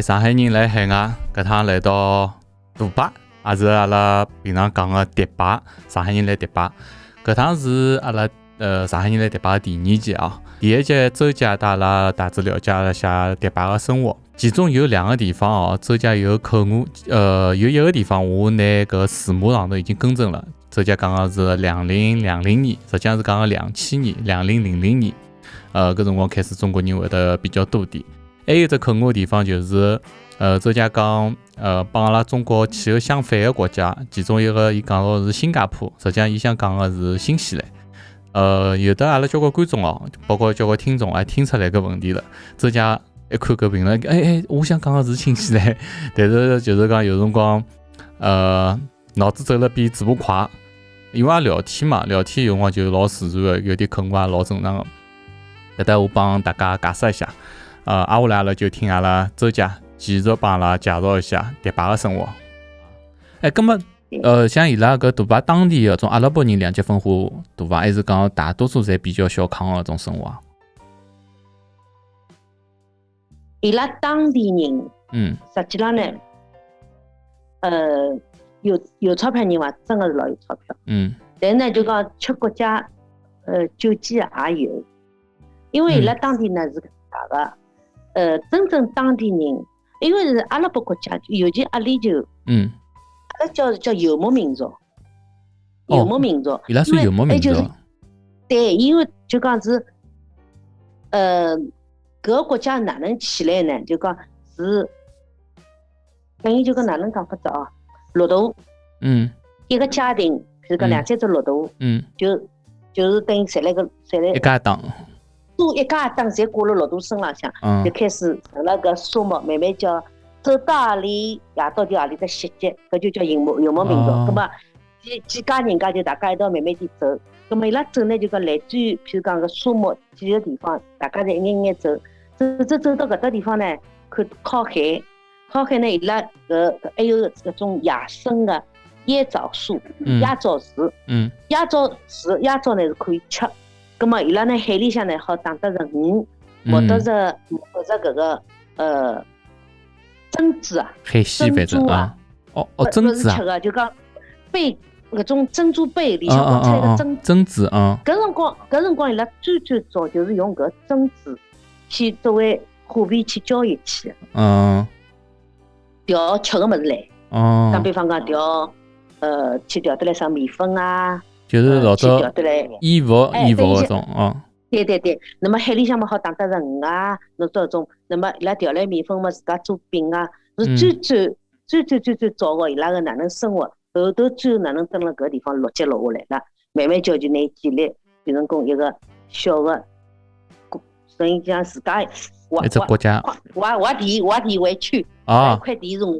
上海人来海外，搿趟来到杜拜，也是阿拉平常讲个迪拜。上海人来迪拜，搿趟是阿拉上海人来迪拜第2集啊。第1集周姐带阿拉大致了解了下迪拜个生活，其中有2个地方哦，周姐有口误，有一个地方我拿搿字幕上头已经更正了。周姐讲个是2020年，实际上是讲个2000年，2000年。搿辰光开始中国人会得比较多点。还有一只口误的地方就是，周姐讲，帮阿拉中国气候相反的国家，其中一个伊讲到是新加坡，实际上伊想讲的是新西兰。有的阿拉交关观众哦，包括交关听众也听出来搿问题了。周姐一看搿评论，我想讲的是新西兰，但是就是讲有辰光，脑子走了比字幕快，因为也聊天嘛，聊天有辰光就老自然的，有点口误也老正常的。搿搭我帮大家解释一下。挨下来阿拉就听阿拉周姐继续帮阿拉介绍一下迪拜个生活。葛末像伊拉搿杜拜当地个种阿拉伯人2级分化大伐？还是讲大多数侪比较小康个种生活？伊拉当地人，实际上呢，有钞票人伐，真个是老有钞票。但呢，就讲吃国家救济也有，因为伊拉当地呢是搿能介个。真正当地人，因为是阿拉伯国家，尤其阿联酋，阿拉叫游牧民族，游牧民族，伊拉是游牧民族。对，因为就讲是，搿个国家哪能起来呢？就讲是，等于就讲哪能讲法子哦，骆驼，一个家庭，譬如讲2-3只骆驼，就是等于侪来一家当。一家当侪挂了骆驼身浪向，就开始成了搿沙漠，慢慢叫走到何里，夜到就何里只袭击，搿就叫游牧民族。葛末几家人家就大家一道慢慢地走，葛末伊拉走呢就讲来自于譬如讲搿沙漠几个地方，大家侪一眼眼走到搿搭地方呢，靠海呢，伊拉还有搿种野生的椰枣树、椰枣树，椰枣呢是可以吃。咁么伊拉呢海里向呢好打得着鱼，摸得着搿个珍珠啊，海鲜反正啊，珍珠啊，吃个就讲贝搿种珍珠贝里向放出来个珍珠啊。搿辰光伊拉最早就是用搿珍珠去作为货币去交易去的。调吃个物事来。打比方讲调去调得来啥米粉啊。就是老早衣服搿种对，那么海里向嘛好打得着鱼啊，侬这种，那么伊拉调来米粉嘛自家做饼啊，是最早个伊拉个哪能生活，后头最后哪能蹲辣搿地方落脚落下来了，慢慢叫就拿建立变成讲一个小个，等于讲自家一只国家，挖地为区，一块地是我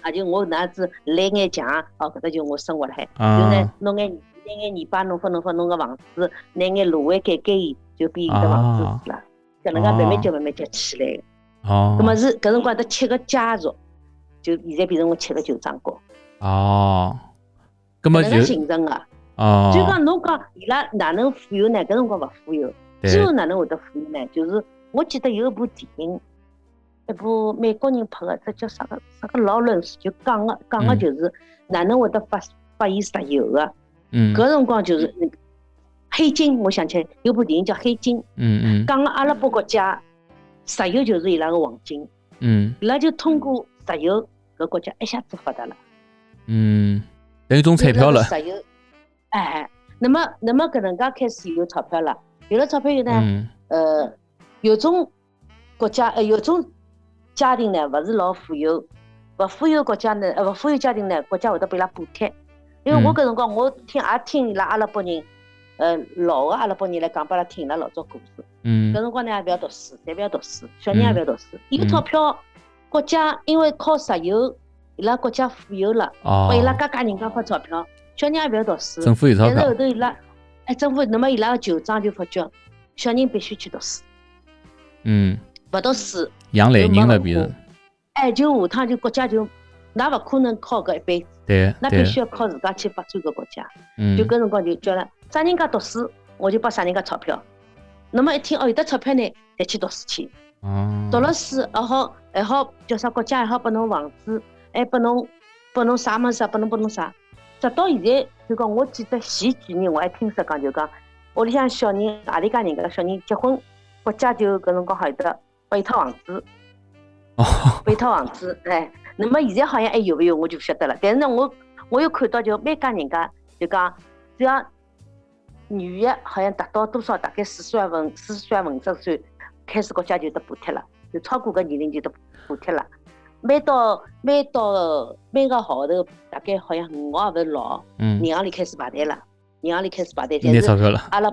个，就我哪子来眼墙，搿搭就我生活辣海，就呢弄眼。拿眼泥巴弄个房子，拿眼芦苇盖伊，就变成房子是啦。搿能介慢慢叫起来个。葛末是搿辰光得7个家族，就现在变成我7个酋长国。葛末就形成个。就讲侬讲伊拉哪能富有呢？搿辰光勿富有，最后哪能会得富有呢？就是我记得有一部电影，一部美国人拍个，这叫啥个劳伦斯，就讲个就是哪能会得发现石油个。搿辰光就是黑金，我想起来有部电影叫《黑金》，讲个阿拉伯国家石油就是伊拉个黄金，伊拉就通过石油搿国家一下子发达了，等于中彩票了。石油，那么搿能介开始有钞票了，有了钞票以后呢，有种国家有种家庭呢勿是老富有，勿富有国家呢，勿富有家庭呢，国家会得拨伊拉补贴。因为我搿辰光我听伊拉阿拉伯人，老个阿拉伯人来讲拨阿拉听伊拉老早故事。搿辰光呢也勿要读书，侪勿要读书，小人也勿要读书。有钞票，国家因为靠石油，伊拉国家富有了，拨伊拉家人家发钞票，小人也勿要读书。政府有钞票。但是后头伊拉，政府，那么伊拉个酋长就发觉，小人必须去读书。勿读书，养懒人了变成。就下趟就国家就，㑚勿可能靠搿一辈子。那必须要靠自家去发展个国家，就搿辰光就叫了啥人家读书，我就拨啥人家钞票。那么一听有得钞票呢，再去读书去。读了书，好还好叫啥国家还好拨侬房子，还拨侬啥物事，拨侬啥。直到现在就讲，我记得前几年我还听说讲，就讲屋里向小人何里家人家小人结婚，国家就搿辰光好有得拨一套房子，拨一套房子，哎，那么现在好像还有没有我就不晓得了。但是呢，我有看到就每家人家就讲，只要女的好像达到多少，大概40岁50岁，开始国家就得补贴了，就超过搿年龄就得补贴了。每到每个号头，大概好像5号勿是6号，银行里开始排队了，拿钞票了。阿拉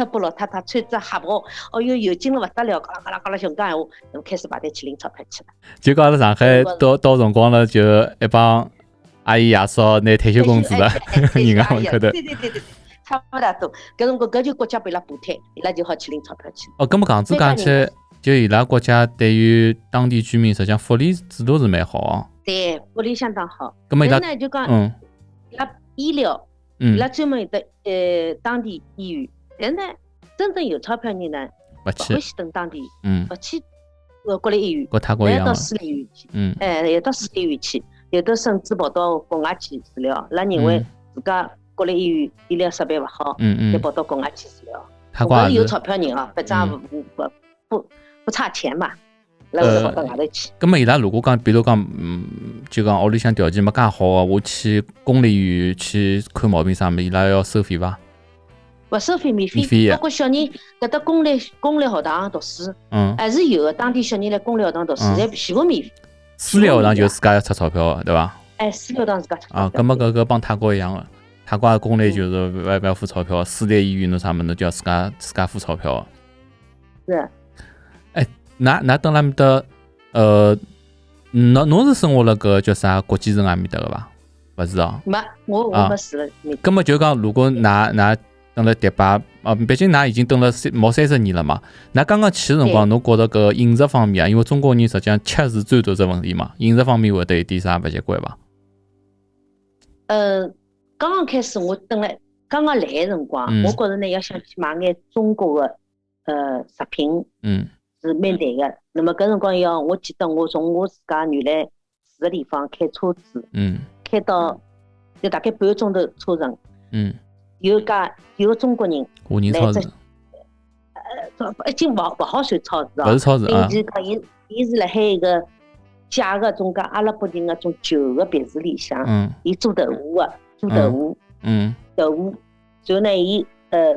伯老太太穿着黑袍，哦哟，有劲了勿得了，嘎啦想讲闲话，那么开始排队去领钞票去了。就讲阿拉上海到辰光了，就一帮阿姨爷嫂拿退休工资了，银行门口头。对，差不大多。搿辰光搿就国家拨伊拉补贴，伊拉就好去领钞票去。哦，搿么搿样子讲起来，就伊拉国家对于当地居民实际上福利制度是蛮好哦。对，福利相当好。搿么伊拉呢就讲，伊拉医疗，伊拉专门有得当地医院。但是呢，真正有钞票人呢，勿欢喜等当地，勿去国立医院，要到私立医院去，要到私立医院去，有的甚至跑到国外去治疗。伊拉认为自家国立医院医疗设备勿好，就跑到国外去治疗。搿是有钞票人啊，反正不差钱嘛，来会得跑到外头去。咁么伊拉如果讲，比如讲，就讲屋里向条件没介好个，我去公立医院去看毛病啥物事，伊拉要收费伐？勿收费，免费。包括小人搿搭公立学堂读书，还是有个当地小人来公立学堂读书，侪全部免费。私立学堂就自家要出钞票个，对伐？私立学堂自家出钞票。啊，咁么搿帮泰国一样个，泰国公立就是勿要付钞票，私立医院侬啥物事侬就要自家付钞票个。是。㑚等辣面搭，侬是生活辣搿叫啥国际城埃面搭个伐？勿是哦。没，我没住辣面。咁么就讲，如果㑚等辣迪拜，毕竟㑚已经等了毛30年了嘛。㑚刚刚去个辰光，侬觉着搿饮食方面啊，因为中国人实际上吃是最大只问题嘛，饮食方面会得有点啥勿习惯伐？刚刚开始我刚刚来个辰光，我觉着呢要想去买眼中国个食品，是蛮难个。那么搿辰光我记得我从我自家原来住个地方开车子，开到就大概半个钟头车程，有个中国人华人超市，已经勿好算超市勿是超市啊。伊是辣海一个假个种介阿拉伯人个种旧个别墅里向，伊做豆腐个，做豆腐，豆腐，然后呢，伊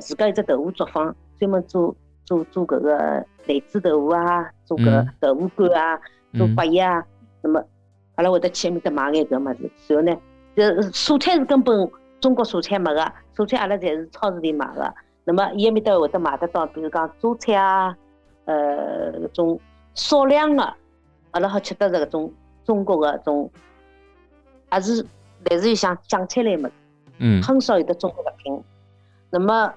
自家有只豆腐作坊，专门做搿个雷子豆腐啊，做搿豆腐干啊，做百叶啊。那么阿拉会得去埃面搭买眼搿物事，然后呢，蔬菜是根本中国蔬菜没个，蔬菜阿拉侪是超市里买个。那么伊埃面搭会得买得到，比如讲榨菜啊，搿种少量个，阿拉好吃得着搿种中国个种，还是类似于像酱菜类物事，很少有得中国食品。那么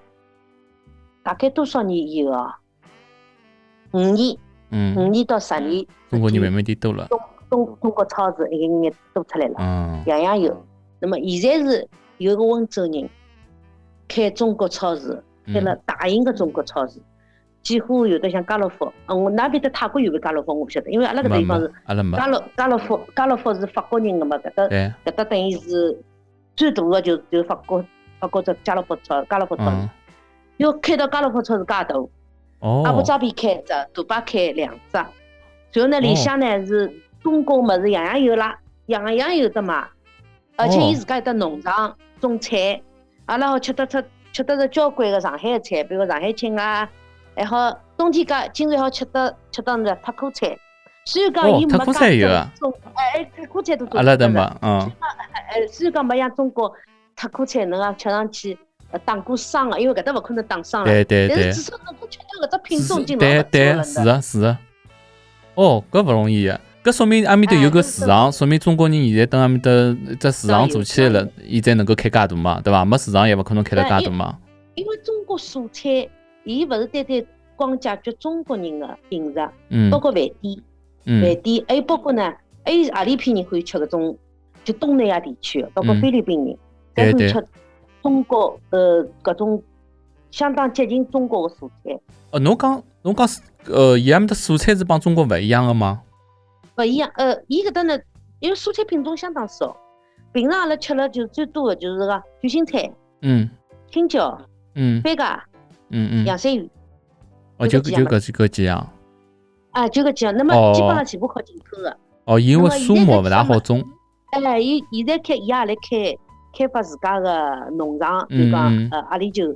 大概多少年以后啊？5年到10年，中国人慢慢点多了。中国超市一眼眼多出来了，样样有。那么现在是有个温州人开中国超市，开了大型的中国超市，几乎有的像家乐福。我那边的泰国有没有家乐福我不晓得，因为阿拉搿地方是家乐福是法国人的嘛，搿搭等于是最大的就法国这家乐福超市，要开到家乐福超市介大。阿布扎比开一只，杜拜开2只，然后呢里向呢是中国物事样样有啦，样样有得买，而且伊自家有得农场种菜，阿拉好吃得着交关个上海个菜，比如上海青啊，还好冬天今朝好吃到那塔可菜，虽然讲伊没介种，塔可菜都做。阿拉的嘛，虽然讲没像中国塔可菜能啊吃上去。打过霜个，因为搿搭勿可能打霜了。对。但是至少能够吃到搿只品种已经老不错了。是的。搿勿容易个，搿说明阿面搭有个市场，说明中国人现在等阿面搭只市场做起来了，伊才能够开介大嘛，对伐？没市场也勿可能开得介大嘛。因为中国蔬菜，伊勿是单单光解决中国人个饮食，包括饭店，还有包括呢，还有何里批人欢喜吃搿种，就东南亚地区，包括菲律宾人，侪欢喜吃。中国搿种相当接近中国的蔬菜。侬讲伊阿面的蔬菜是帮中国勿一样的吗？勿一样。伊搿搭呢，因为蔬菜品种相当少，平常阿拉吃了就最多的就是个卷心菜、青椒、番茄、洋山芋。就搿几样。就搿几样。那么基本上全部靠进口的。因为树木勿大好种。伊现在伊也来开发自家的农场，就讲阿里就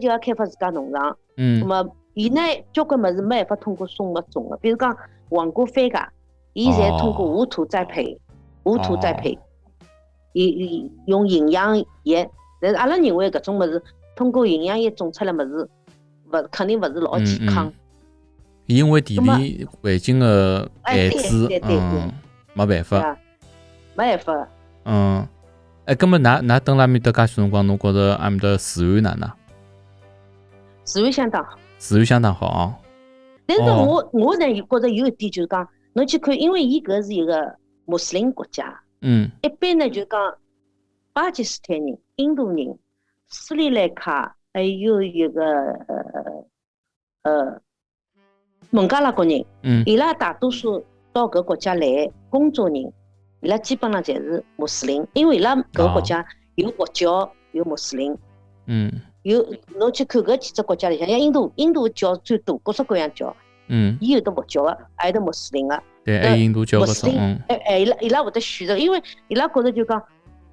要开发自家农场。那么伊呢，交关物事没办法通过松木种的，比如讲黄瓜、番茄，伊侪通过无土栽培，伊用营养液。但是阿拉认为搿种物事通过营养液种出来物事，肯定勿是老健康。因为地理环境的限制，没办法。搿么㑚蹲辣埃面搭介许辰光，侬觉着埃面搭治安哪能？治安相当好。但是我呢觉着有一点就是讲，侬去看，因为伊搿是一个穆斯林国家，一般呢就讲巴基斯坦人、印度人、斯里兰卡，还有一个孟加拉国人，伊拉大多数到搿国家来工作人，伊拉基本上侪是穆斯林，因为伊拉搿国家有佛教，有穆斯林，有侬去看搿几只国家里向，像印度教最多，各式各样教，伊有的佛教的，还有的穆斯林的，对，还有印度教搿种，伊拉会得选择，因为伊拉觉着就讲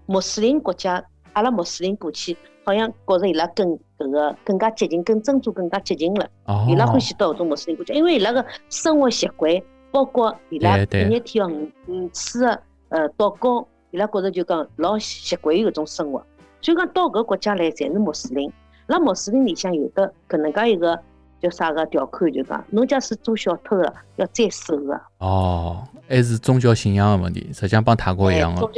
穆斯林国家，阿拉穆斯林过去好像觉着伊拉跟搿个更加接近，跟宗族更加接近了，伊拉欢喜到搿种穆斯林国家，因为伊拉个生活习惯，包括伊拉每日天要5次的祷告，伊拉觉着就讲老习惯于搿种生活。所以讲到搿国家来，侪是穆斯林。那穆斯林里向有的搿能介一个叫啥个条款，就讲侬假使做小偷的，要斩首的。还是宗教信仰的问题，实际上帮泰国一样的。宗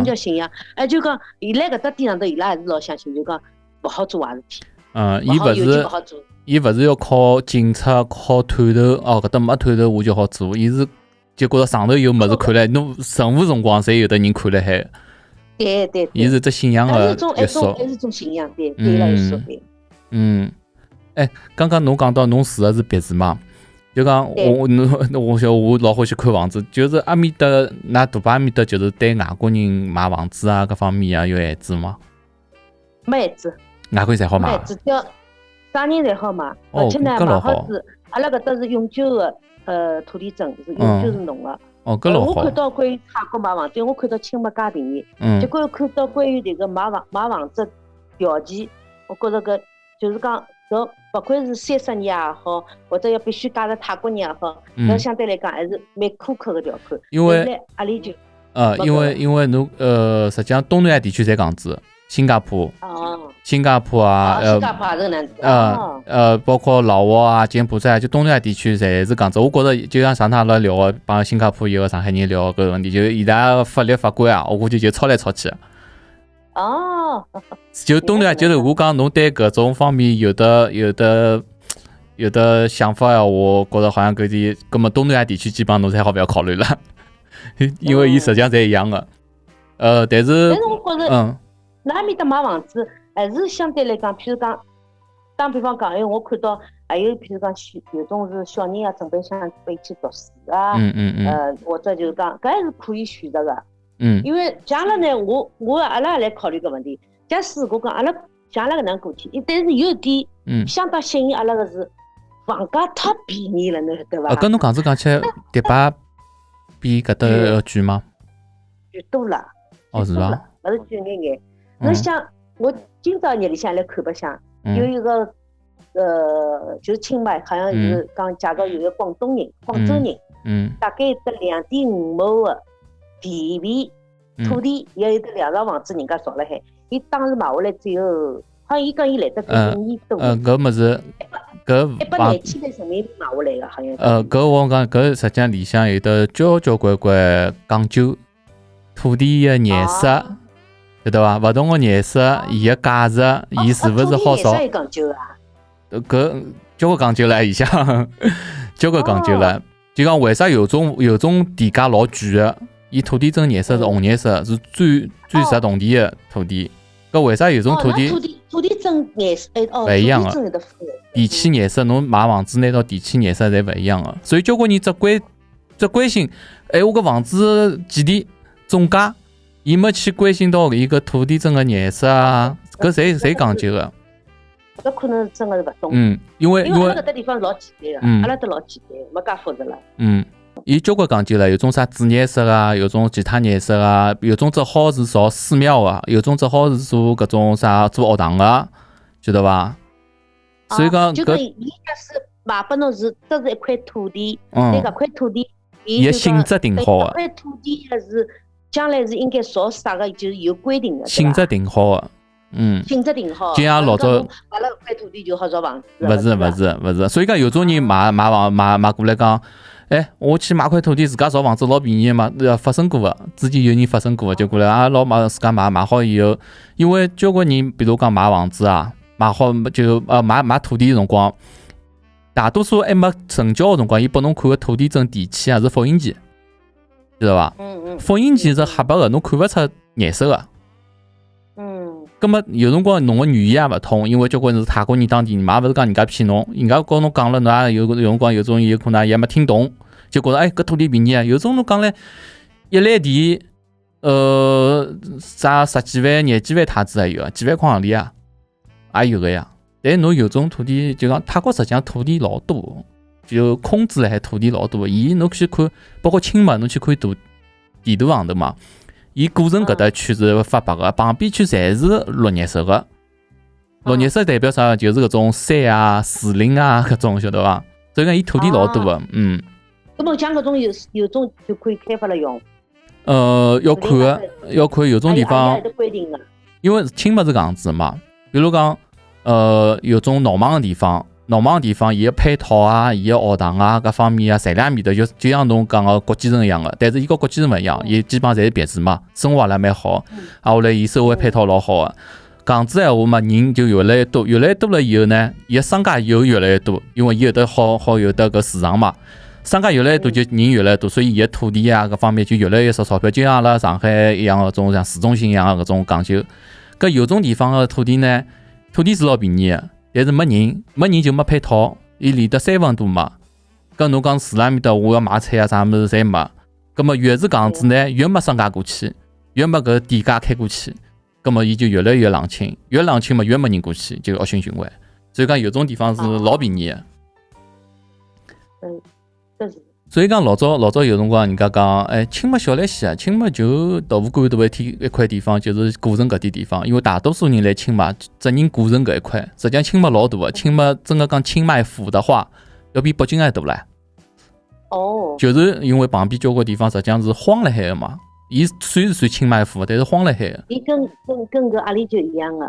教信仰，就讲伊来搿搭地上头，伊拉还是老相信，就讲勿好做坏事体。伊勿是要靠警察、靠探头，搿搭没探头我就好做，伊是就觉着上头有物事看来，侬任何辰光侪有的人看辣海。对，伊是只信仰的约束，还是种信仰，对了，约束对。刚刚侬讲到侬住的是别墅嘛，就讲我老欢喜看房子，就是阿面搭㑚杜拜阿面搭就是对外国人买房子啊，各方面啊有限制吗？没限制，外国人侪好买。没限制，叫啥人侪好买，而且呢，买好子，阿拉搿搭是永久的土地证，是永久是侬的。搿老好。我看到关于泰国买房子，我看到清末介便宜，结果看到关于这个买房子条件，我觉着搿就是讲搿勿管是30年也好，或者要必须嫁入泰国人也好，搿相对来讲还是蛮苛刻的条款。因为阿里就因为侬实际上东南亚地区侪港资，新加坡啊，新加坡也是搿能子包括老挝啊、柬埔寨，就东南亚地区侪是港资。我觉着就像上趟阿拉聊个，帮新加坡一个上海人聊搿个问题，就伊拉个法律法规啊，我估计就吵来吵去。就东南亚，就是我讲侬对搿种方面有的想法呀，我觉着好像搿点，葛末东南亚地区基本上侬侪好勿要考虑了，因为伊实际上侪一样的。但是我觉着，那面搭买房子还是相对来讲，譬如讲，打比方讲，因为我看到还有譬如讲有种是小人啊，准备想回去读书啊，或者就是讲搿还是可以选择的。因为将来呢，阿拉也来考虑搿问题。假使我讲阿拉将来搿能过去，但是有一点相当吸引阿拉个是房价太便宜了，侬晓得伐？搿侬讲起来，迪拜比搿搭要贵吗？贵多了。是伐？勿是贵眼眼。侬想，我今朝日里向来看白相，有一个就是清迈，好像是讲介绍有一个广州人，大概有得2.5亩的地皮土地，也有得2幢房子，人家造辣海。伊当时买下来只有，好像伊讲伊来得5年多。搿物事，搿120,000万人民币买下来个，好像。搿我讲，搿实际上里向有得交关讲究，土地的颜色，晓得伐？勿同个颜色，伊个价值，伊是勿是好少？有讲究啊？搿交关讲究了，里向交关讲究了。就讲为啥有种地价老贵个？伊土地证颜色是红颜色，是最值铜钿的土地。搿为啥有种土地证颜色勿一样个？地契颜色，侬买房子拿到地契颜色侪勿一样个，所以交关人只关心，我个房子几钿总价，伊没去关心到伊个土地证个颜色啊，搿侪讲究个。搿可能真个是勿懂。因为阿拉搿搭地方老简单个，阿拉都老简单，没介复杂了。伊交关讲究了，有种啥主颜色啊，有种其他颜色啊，有种只好是造寺庙个，有种只好是做搿种啥做学堂个，晓得伐？所以讲就讲伊假使卖拨侬是，这是一块土地，对搿块土地，伊个性质定好个。搿块土地是将来是应该造啥个，就是有规定个。性质定好个。性质定好。就像老早买了搿块土地就好造房子。勿是，所以讲有种人买过来讲，我去买块土地自家造房子老便宜嘛，发生过个，之前有人发生过个，就过来老买自家买好以后，因为交关人比如讲买房子啊，买好就买土地个辰光，大多数还没成交个辰光，伊拨侬看个土地证地契啊是复印件，知道伐？复印件是黑白个，侬看勿出颜色个。葛末有辰光侬个语言也勿通，因为交关是泰国人当地人嘛，勿是讲人家骗侬，人家告侬讲了，侬也有辰光有种有可能也没听懂，就觉着搿土地便宜啊。有种侬讲唻，一来地，啥十几万、廿几万泰铢也有啊，几万块行钿啊，也有个呀。但侬有种土地，就讲泰国实际上土地老多，就空置海土地老多。伊侬去看，包括青马，侬去看地图上头嘛。伊古城搿搭区是发白个，旁边区侪是绿颜色个。绿颜色代表啥？就是搿种山啊、树林啊搿种，晓得伐？所以讲伊土地老多个。那么像搿种有种就可以开发了用。要看个，要看有种地方。因为青马是搿样子嘛。比如讲，有种闹忙个地方。闹忙个地方，伊个配套啊，伊个学堂啊，各方面啊，材料面头就像侬讲个国际城一样个，但是伊跟国际城勿一样，伊基本上侪是别墅嘛，生活也蛮好，后来伊社会配套老好个。搿样子闲话嘛，人就越来越多，越来越多了以后呢，伊个商家又越来越多，因为伊有得好有得搿市场嘛，商家越来越多，就人越来越多，所以伊个土地啊各方面就越来越少钞票，就像阿拉上海一样个种像市中心一样个搿种讲究。搿有种地方个土地呢，土地是老便宜个。但是没人就没配套，伊连得三分多嘛。搿侬讲市面搭我要买菜啊啥物事侪没，葛末越是搿样子呢，越没商家过去，越没搿店家开过去，葛末伊就越来越冷清，越冷清嘛越没人过去，就恶性循环。所以讲有种地方是老便宜个。所以讲老早有辰光人家讲，青马小来西啊，青马就豆腐干大一块地方，就是古城搿点地方。因为大多数人来青马，只认古城搿一块。实际上青马老大个，青马真个讲清迈府的话，要比北京还大唻。就是因为旁边交关地方实际上是荒了海个嘛。伊虽然算清迈府，但是荒了海个。伊跟搿阿里就一样个。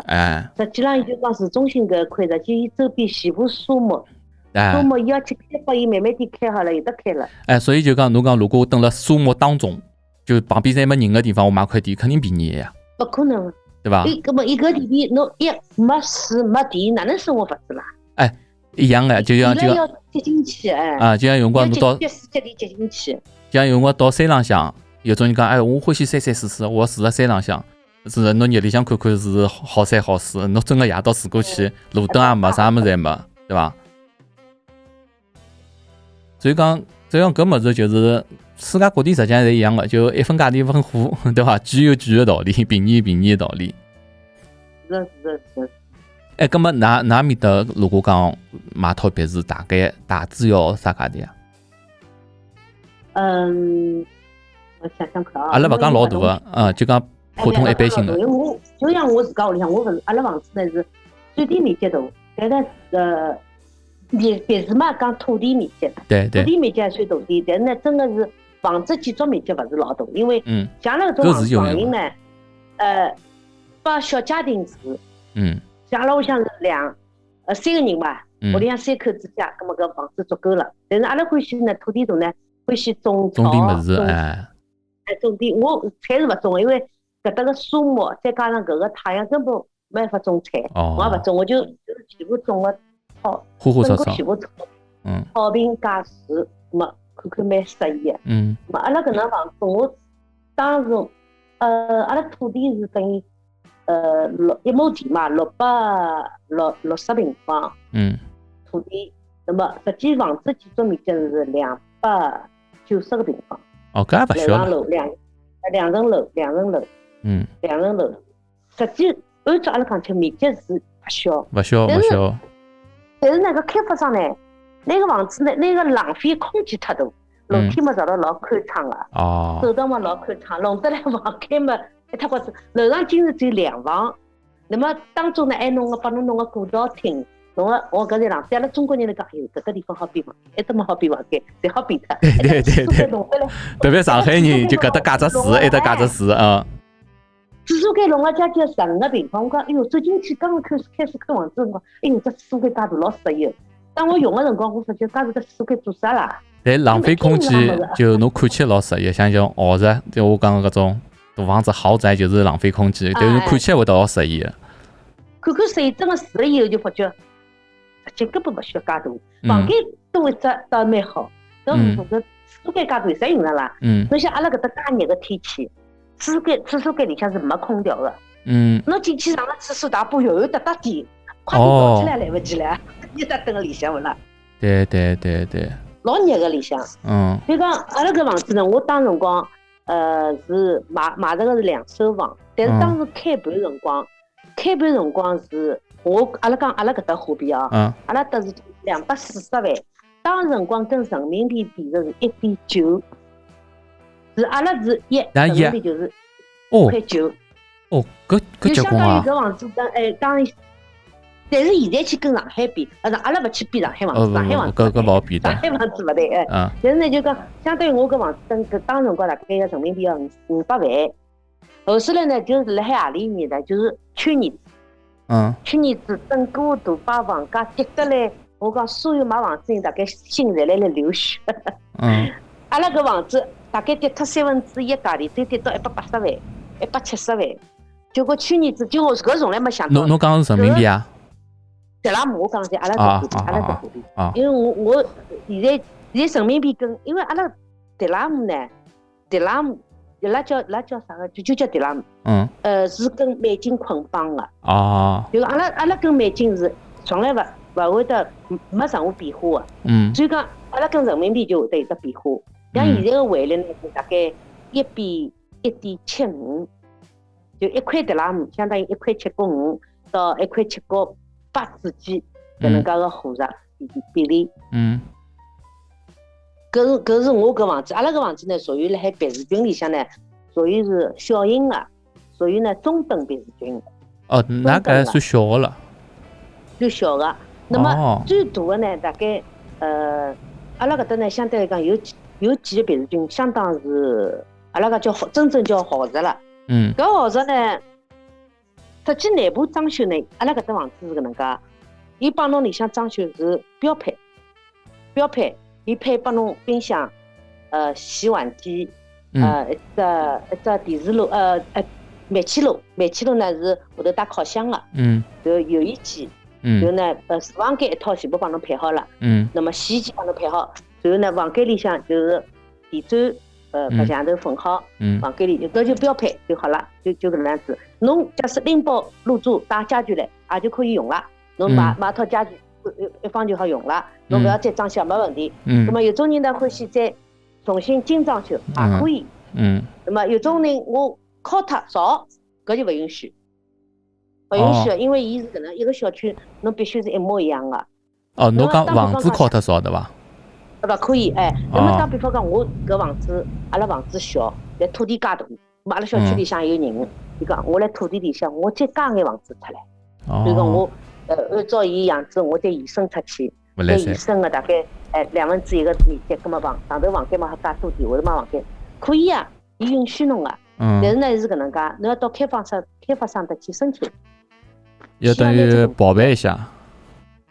实际上伊就讲市中心搿一块，实际伊周边全部沙漠。沙漠伊要去开发，伊慢慢点开好了，有得开了。所以就讲侬讲，如果我蹲辣沙漠当中，就旁边侪没人个地方，我买块地肯定便宜个呀。不可能，对伐？搿么伊搿地皮侬没水没电，哪能生活法子啦？一样个，就像要接进去就像有辰光侬到接地接进去。就像有辰光到山浪向，有种人讲，我欢喜山山水水，我住辣山浪向。是侬日里向看看是好山好水，侬真个夜到住过去，路灯也没，啥物事也没，对伐？所以讲搿物事就是世界各地实际上侪一样个，就一分价钿一分货，对伐？贵有贵个道理，便宜个道理。是。搿么㑚面搭如果讲买套别墅，大概大致要啥价钿啊？我想想看啊。阿拉勿讲老大个，就讲普通一般性个。我就像我自家屋里向，我勿是阿拉房子呢是最低面积大，但是别墅嘛，讲土地面积，对，土地面积还算大点，但是呢，真的是房子建筑面积勿是老大，因为像那种房型呢，把小家庭住，像阿拉屋里向是3个人嘛，屋里向3口之家，葛末搿房子足够了。但是阿拉欢喜呢，土地大呢，欢喜种草，种点物事，种地，我菜是勿种的，因为搿搭个沙漠，再加上搿个太阳，根本没办法种菜，我也勿种，我就全部种个草，全部草坪加树，么看看蛮适意个。么阿拉搿能房子，我当时阿拉土地是等于一亩地嘛，660平方土地，那么实际房子建筑面积是290 90个平方。哦，搿也勿小了。楼两层楼，两层楼，实际按照阿拉讲起面积是勿小，勿小。但是那个开发商呢，那个房子呢，那个浪费空间太大，楼梯嘛造得老宽敞个，走道嘛老宽敞，弄得来房间嘛一塌糊涂。楼上竟然只有2房，那么当中呢还帮侬弄个过道厅。我搿在浪，对阿拉中国人来讲，哎哟，搿个地方好变房，一点么好变房间，侪好变脱。对，特别上海人就搿搭架只树，埃搭架只树啊。厕所间弄了将近15个平方，我讲，哎哟，走进去刚刚开始看房子辰光，哎哟，这厕所间介大老适意。当我用个辰光，我发觉介大个厕所间做啥啦？但浪费空间，就侬看起来老适意，像豪宅，就我讲个搿种大房子豪宅就是浪费空间，但是看起来会得老适意。看适意，真个住了以后就发觉。根本勿需要介大，房间多一只倒蛮好。搿厕所间介大有啥用场啦？侬像阿拉搿搭介热个天气，厕所间里向是没空调个。侬进去上个厕所大把油哒哒点，快点跑起来来勿及了，一搭蹲个里向勿啦？对。老热个里向。所以讲阿拉搿房子呢，我当辰光是买着个是2手房，但是当时开盘辰光是。阿拉搿搭货币啊，阿拉搭是240万，当时辰光跟人民币比的是1.9，是阿拉是人民币就是1.9。搿结棍啊！就相当于搿房子当然，但是现在去跟上海比，阿拉勿去比上海房子，上海房子搿勿好比的。上海房子勿对但是呢就讲，相当于我搿房子当时辰光大概要人民币要500万，后首来呢就是辣海何里年呢？就是去年。去年子整个大把房价跌得来，我讲所有买房子人大概心侪辣流血。阿拉搿房子大概跌脱1/3价钿，只跌到180万、170万。结果去年子，就我搿从来没想到。侬讲是人民币啊？德拉姆，我讲的阿拉搿货币，阿拉搿货币。因为我现在人民币跟，因为阿拉德拉姆呢，德拉姆。伊拉叫啥个？就叫德拉姆。是跟美金捆绑的。就是阿拉跟美金是从来勿会得没任何变化的。所以讲阿拉跟人民币就会得有得变化。像现在个汇率呢，就大概1比1.75，就1块德拉姆相当于1块7.5到1块7.8之间搿能介个货值比例。搿是我搿房子，阿拉搿房子呢，属于辣海别墅群里向呢，属于是小型的，属于呢中等别墅群。那搿算小个了。算小个，那么最大的呢，大概阿拉搿搭呢，相对来讲有几个别墅群，相当是阿拉讲真正叫豪宅了。搿豪宅呢，实际内部装修呢，阿拉搿搭房子是搿能介，伊帮侬里向装修是标配。伊配拨侬冰箱，洗碗机，一只电磁炉，煤气炉呢是后头带烤箱的，有油烟机，然后呢，厨房间一套全部帮侬配好了，那么洗衣机帮侬配好，然后呢，房间里向就是地砖，白墙头粉好，房间里搿就标配就好了，就搿能样子。侬假使拎包入住带家具来，也就可以用了。侬买套家具。一方就好用了，侬不要再装修没问题。那么有种人呢欢喜再重新精装修也可以。那么有种人我敲脱造，搿就勿允许，因为伊是搿能一个小区，侬必须是一模一样的。侬讲房子敲脱造对伐？勿可以那么打比方讲，我搿房子阿拉房子小，但土地介大，阿拉小区里向有人，就讲我辣土地里向我再加眼房子出来，所以讲我。按照伊样子，我再延伸出去，再延伸个大概1/2个面积，葛末上头房间嘛好加多点，下头嘛房间可以啊，伊允许侬个。但是呢是搿能介，侬要到开发商搭去申请，要等于报备一下。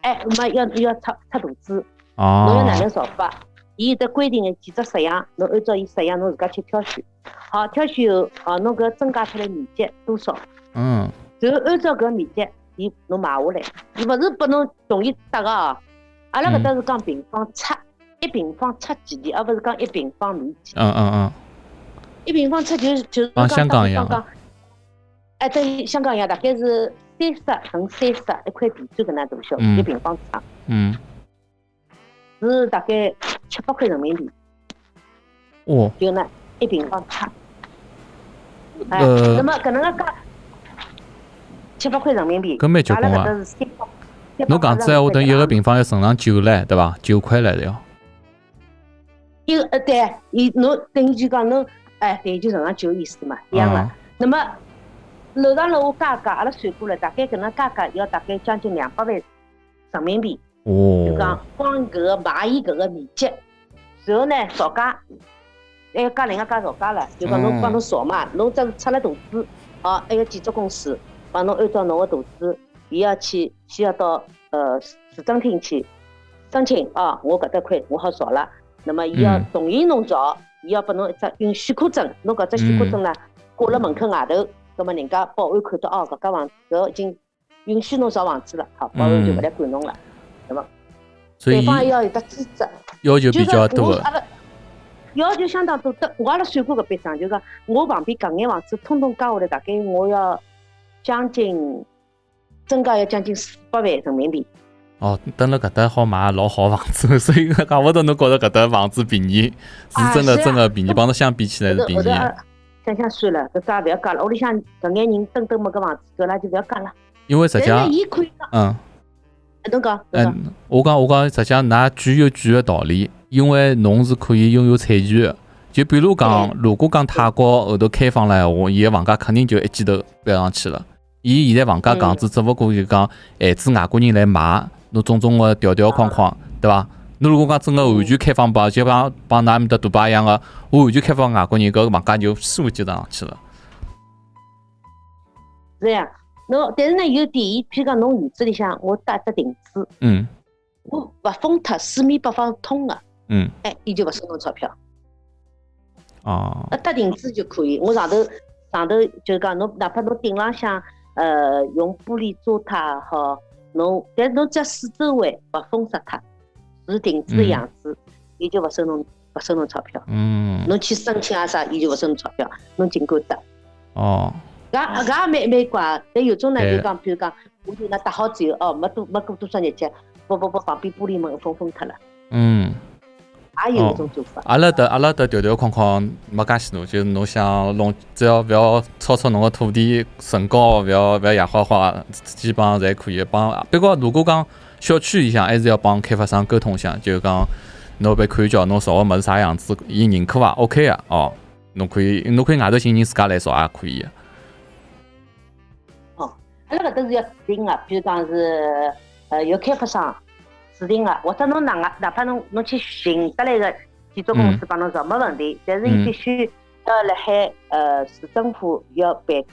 没要出大资，侬要哪能造法？伊有得规定个几只式样，侬按照伊式样，侬自家去挑选。好，挑选后，侬搿增加出来面积多少？然后按照搿面积。侬买下来，伊勿是拨侬同意搭个哦。阿拉搿搭是讲平方尺，1平方尺几钿，而勿是讲1平方米几。1平方尺就是讲香港一样。对，香港一样，大概是30乘30一块地砖搿能大小，1平方尺。是大概700块人民币。哦，就那1平方尺。那么搿能个价700块人民币，搿蛮结棍啊！侬讲子闲话，等于1个平方要乘上9唻，对伐？9块唻要。对，侬等于就讲侬对，就乘上9意思嘛，一样个。那么楼上楼下价格，阿拉算过了，大概搿能价格要大概将近200万人民币。就讲光搿个买伊搿个面积，然后呢造价，还要加另外加造价了。就讲侬帮侬造嘛，侬只是出了图纸，还有建筑公司帮侬按照侬个图纸，伊要先要到市政厅去申请我搿搭块我好造了。那么伊要同意侬造，伊要拨侬一只许可证，侬搿只许可证呢挂辣门口外头，葛末人家保安看到搿家房搿已经允许侬造房子了，好，保安就勿来管侬了。对伐？对方要有得资质，要求比较多。要求相当多。我阿拉算过搿笔账，就讲我旁边搿眼房子通通加下来，大概我要将近增加要将近400万人民币。等辣搿搭好买老好房子，所以怪勿得侬觉着搿搭房子便宜，是真的便宜，帮侬相比起来是便宜。想算了，搿啥勿要加了，屋里向搿眼人等没搿房子，搿拉就勿要加了。因为实际上，侬讲，我讲，实际上㑚句有句个道理，因为侬是可以拥有产权个。就比如讲，如果讲泰国后头开放了闲话，伊个房价肯定就一记头飙上去了。伊现在房价降子，只勿过就讲限制外国人来买，侬种种个条条框框，对伐？侬如果讲真个完全开放就帮㑚面搭杜拜一样个，我完全开放外国人，搿个房价就嗖就上去了。是呀。但是呢，有点，譬如讲，侬院子里向我搭只亭子，我勿封脱，四面八方通个，伊就勿收侬钞票。搭亭子就可以，我上头就是讲，侬哪怕侬顶浪向用玻璃遮脱也好，但是侬只要四周围勿封死脱，是亭子的样子，伊就勿收侬钞票。侬去申请啊啥，伊就勿收侬钞票，侬尽管搭。搿也蛮怪，但有种呢就讲，譬如讲，我就那搭好之后，没过多少日脚，不，旁边玻璃门封脱了。也有一种做法。阿拉搭条条框框没介许多，就是侬想弄，只要勿要超侬个土地层高，勿要野花花，基本上侪可以帮。不过如果讲小区里向还是要帮开发商沟通一下，就是讲侬被看叫侬造个物事啥样子，伊认可伐 ？OK 啊，侬可以外头寻人自家来造也可以。阿拉搿搭是要指定个，比如讲是有开发商指定个，或者侬哪怕侬去寻得来个建筑公司帮侬造没问题，但是伊必须要辣海市政府要备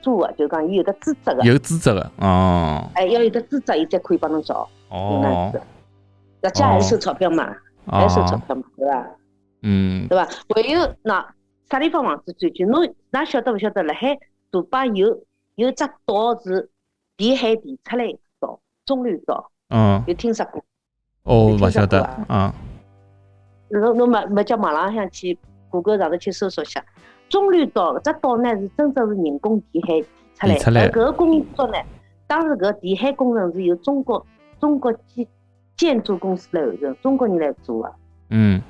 注个，就是讲伊有得资质个。有资质个，要有得资质，伊才可以帮侬造。搿家还是收钞票嘛，还是收钞票嘛，对伐？对伐？还有啥地方房子最贵？㑚晓得勿晓得？辣海杜拜有只岛是填海填出来岛，棕榈岛。有听说过？勿晓得。侬没叫网浪向去谷歌上头去搜索一下，棕榈岛搿只岛呢是真正是人工填海出来。搿个工作呢，当时搿填海工程是由中国建筑公司来完成，中国人来做的。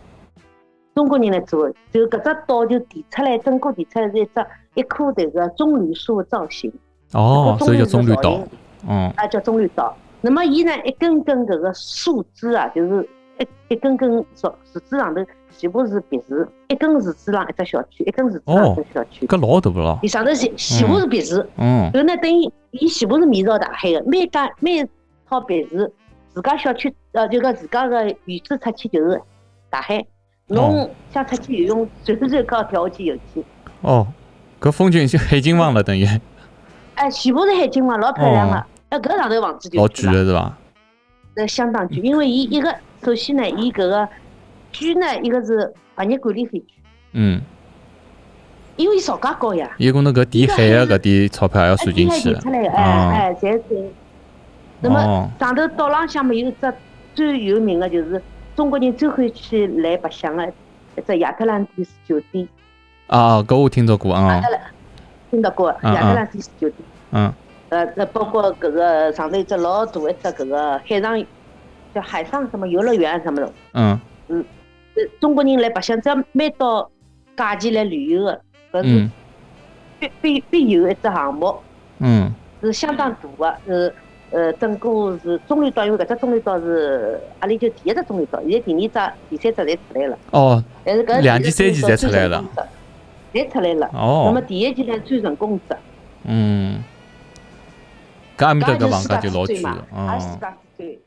中国人来做的，就搿只岛就填出来，整个填出来是一棵迭个棕榈树的造型。所以叫棕榈岛。叫棕榈岛。那么伊呢，一根根搿个树枝啊，就是一根根树枝上头全部是别墅，一根树枝上一只小区，一根树枝上一只小区。搿老大不咯？伊上头全部是别墅。就呢等于伊全部是面朝大海的，每套别墅自家小区就讲自家个院子出去就是大海。侬想出去游泳，随靠跳下去游去。搿风景就海景房了，等于。全部是海景房，老漂亮个。搿上头房子就老贵了是伐？相当贵，因为伊一个首先呢，伊搿个居呢，一个是物业管理费居。因为伊造价高呀。伊讲侬搿填海个搿点钞票还要算进去。填海填出来个，侪是。那么上头岛浪向有只最有名个，就是中国人最欢喜来白相个一只亚特兰蒂斯酒店。搿我听到过听到过亚特兰蒂斯酒店。包括搿个上头一只老大一只搿个海上叫海上什么游乐园什么的。中国人来白相，只要每到假期来旅游的，搿是必有一只项目，是相当大的，是整个是棕榈岛，因为搿只棕榈岛是阿里就第一只棕榈岛，现在第二只、第三只侪出来了。哦，但是搿2期、3期侪出来了。侪出来了。哦。那么第一期呢，最成功者。搿阿面搭搿房价就老贵了。也是世界之最。